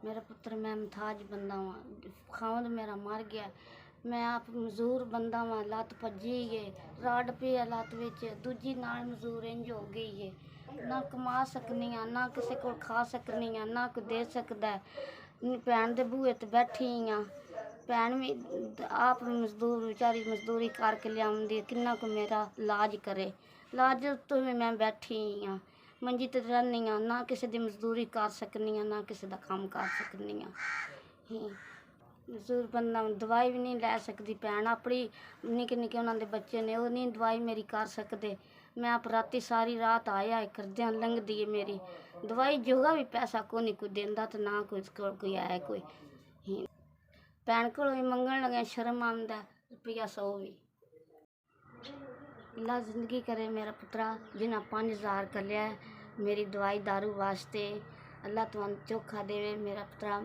मेरा पुत्र मैं मुथाज बंदा हाँ, खावंद मेरा मर गया। मैं आप मजदूर बंदा हाँ, लत्त भज्जी है, राड पे है लत्त विच, दूजी नाल मजदूर इंज हो गई है। ना कमा सकनी हाँ, ना किसी को खा सकनी हाँ, ना कोई दे सकता है। भैन दे बूहे ते बैठी हाँ, भैन भी आप मजदूर बेचारी मजदूरी करके लियाउंदी, किन्ना को मेरा इलाज करे। इलाज तो भी मैं बैठी हाँ, मंजी ते रहनी हाँ, ना किसी दी मजदूरी कर सकनी हाँ, ना किसी दा काम कर सकनी हाँ। मजदूर बंदा दवाई भी नहीं लै सकती। भैन अपनी निक्के निक्के उन्होंने बच्चे ने, वो नहीं दवाई मेरी कर सकते। मैं आप राती सारी रात आए करदे लंघदी है मेरी दवाई जोगा भी पैसा को नहीं कोई देंदा ते ना कोई आया कोई। भैन को मंगन लगे शर्म आंदा रुपया 100 भी। अल्लाह जिंदगी करे मेरा पुत्रा जिन्हें 5000 कर लिया है मेरी दवाई दारू वास्ते। अल्लाह तुम चोखा देवे मेरा पुत्रा।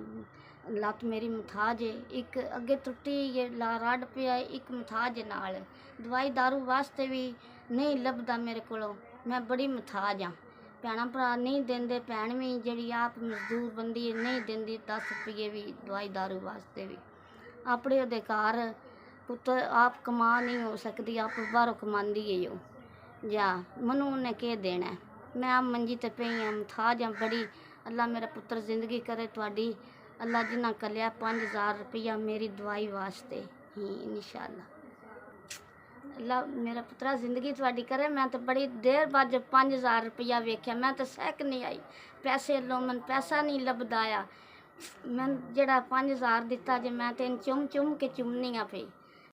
लत्त मेरी मुथाज है, एक अगे टुटी है रड पिया, एक मुथाज है नाल दवाई दारू वास्ते भी नहीं लभदा मेरे को। मैं बड़ी मुथाज हाँ। भैन भरा नहीं देंदे, भैन भी जी आप मजदूर बंदी नहीं देंदी 10 रुपये भी दवाई दारू वास्ते भी। अपने अधिकार पुत्र आप कमा नहीं हो सकती, आप बाहरों कमांदी है हो जा मनु उन्हें के देना है। मैं आप मंजी ते पई हाँ, मुथाज हाँ बड़ी। अल्लाह मेरा पुत्र जिंदगी करे थोड़ी। अल्लाह जिन्ना कलिया 5000 रुपया मेरी दवाई वास्ते ही इंशाअल्लाह। अल्लाह मेरा पुत्रा जिंदगी थोड़ी करे। मैं तो बड़ी देर बाद जब 5000 रुपया वेख्या मैं तो सहक नहीं आई। पैसे लो मन पैसा नहीं लभदा आया। मैं जड़ा 5000 दिता जे मैं तो चुम चुम के चुमनी पई।